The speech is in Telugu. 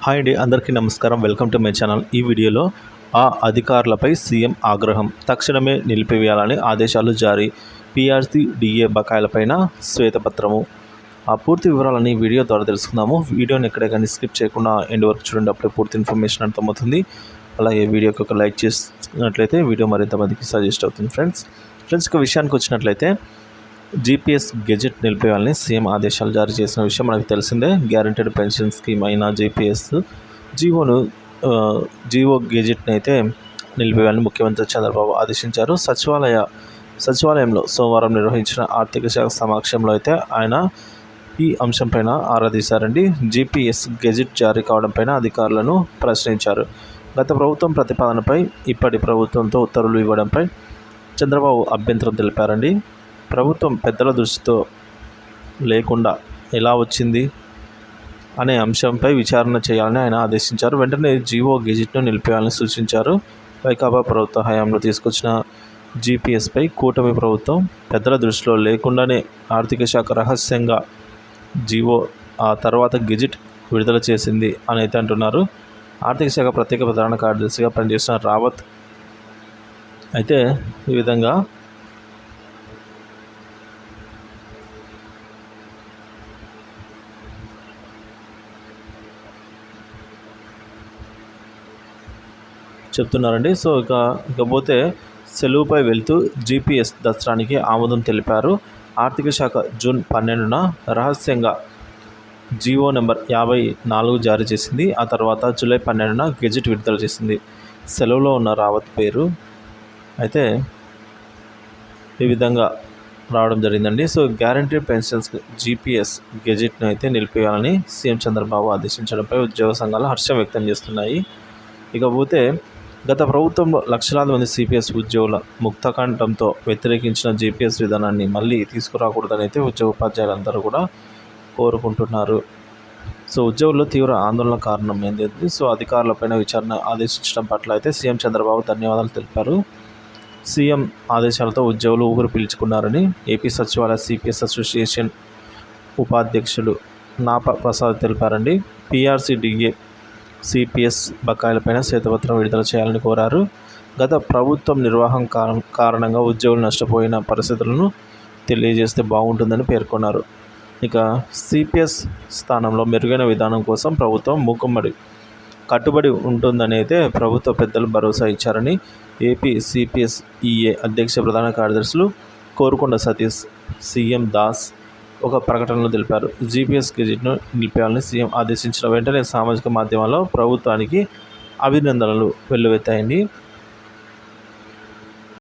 హాయ్ అండి, అందరికీ నమస్కారం. Welcome to my channel. ఈ వీడియోలో అధికారులపై సీఎం ఆగ్రహం, తక్షణమే నిలిపివేయాలని ఆదేశాలు జారీ, పీఆర్సీ డిఏ బకాయిలపైన శ్వేతపత్రము. పూర్తి వివరాలని వీడియో ద్వారా తెలుసుకుందాము. వీడియోని ఎక్కడే కానీ స్కిప్ చేయకుండా ఎండ్ వరకు చూడండి, అప్పుడే పూర్తి ఇన్ఫర్మేషన్ అర్థమవుతుంది. అలాగే వీడియోకి ఒక లైక్ చేసినట్లయితే వీడియో మరింత మందికి సజెస్ట్ అవుతుంది. ఫ్రెండ్స్ ఇక విషయానికి వచ్చినట్లయితే జీపీఎస్ గెజెట్ నిలిపేయాలని సీఎం ఆదేశాలు జారీ చేసిన విషయం మనకు తెలిసిందే. గ్యారంటీడ్ పెన్షన్ స్కీమ్ అయిన జీపీఎస్ జీవో గెజెట్ని అయితే నిలిపేయాలని ముఖ్యమంత్రి చంద్రబాబు ఆదేశించారు. సచివాలయంలో సోమవారం నిర్వహించిన ఆర్థిక శాఖ సమక్షంలో అయితే ఆయన ఈ అంశంపైన ఆరా తీశారండి. జీపీఎస్ గెజెట్ జారీ కావడంపైన అధికారులను ప్రశ్నించారు. గత ప్రభుత్వం ప్రతిపాదనపై ఇప్పటి ప్రభుత్వంతో ఉత్తర్వులు ఇవ్వడంపై చంద్రబాబు అభ్యంతరం తెలిపారండి. ప్రభుత్వం పెద్దల దృష్టితో లేకుండా ఎలా వచ్చింది అనే అంశంపై విచారణ చేయాలని ఆయన ఆదేశించారు. వెంటనే జీవో గెజెట్ను నిలిపేయాలని సూచించారు. వైకాపా ప్రభుత్వ హయాంలో తీసుకొచ్చిన జీపీఎస్పై కూటమి ప్రభుత్వం పెద్దల దృష్టిలో లేకుండానే ఆర్థిక శాఖ రహస్యంగా జీవో ఆ తర్వాత గెజెట్ విడుదల చేసింది అని అయితే అంటున్నారు. ఆర్థిక శాఖ ప్రత్యేక ప్రధాన కార్యదర్శిగా పనిచేసిన రావత్ అయితే ఈ విధంగా చెప్తున్నారండి. ఇకపోతే సెలవుపై వెళ్తూ జీపీఎస్ దసరానికి ఆమోదం తెలిపారు. ఆర్థిక శాఖ జూన్ 12న రహస్యంగా జీవో నెంబర్ 54 జారీ చేసింది. ఆ తర్వాత జూలై 12న గెజెట్ విడుదల చేసింది. సెలవులో ఉన్న రావత్ పేరు అయితే ఈ విధంగా రావడం జరిగిందండి. గ్యారంటీ పెన్షన్స్ జీపీఎస్ గెజెట్ను అయితే నిలిపేయాలని సీఎం చంద్రబాబు ఆదేశించడంపై ఉద్యోగ సంఘాలు హర్షం వ్యక్తం చేస్తున్నాయి. ఇకపోతే గత ప్రభుత్వంలో లక్షలాది మంది సిపిఎస్ ఉద్యోగుల ముక్తకంఠంతో వ్యతిరేకించిన జీపీఎస్ విధానాన్ని మళ్ళీ తీసుకురాకూడదని అయితే ఉపాధ్యాయులందరూ కూడా కోరుకుంటున్నారు. ఉద్యోగుల్లో తీవ్ర ఆందోళన కారణం ఏంటంటే అధికారులపైన విచారణ ఆదేశించడం పట్ల అయితే సీఎం చంద్రబాబు ధన్యవాదాలు తెలిపారు. సీఎం ఆదేశాలతో ఉద్యోగులు ఊపిరి పీల్చుకున్నారని ఏపీ సచివాలయ సిపిఎస్ అసోసియేషన్ ఉపాధ్యక్షుడు నాప ప్రసాద్ తెలిపారండి. పీఆర్సీ డిఏ సిపిఎస్ బకాయిలపైన శ్వేతపత్రం విడుదల చేయాలని కోరారు. గత ప్రభుత్వం నిర్వాహం కారణంగా ఉద్యోగులు నష్టపోయిన పరిస్థితులను తెలియజేస్తే బాగుంటుందని పేర్కొన్నారు. ఇక సిపిఎస్ స్థానంలో మెరుగైన విధానం కోసం ప్రభుత్వం కట్టుబడి ఉంటుందని అయితే ప్రభుత్వ పెద్దలు భరోసా ఇచ్చారని ఏపీ సిపిఎస్ ఈఏ అధ్యక్ష ప్రధాన కార్యదర్శులు కోరుకొండ సతీష్, సీఎం దాస్ ఒక ప్రకటనలో తెలిపారు. జీపీఎస్ గెజెట్ను నిలిపేయాలని సీఎం ఆదేశించిన వెంటనే సామాజిక మాధ్యమాల్లో ప్రభుత్వానికి అభినందనలు వెల్లువెత్తాయండి.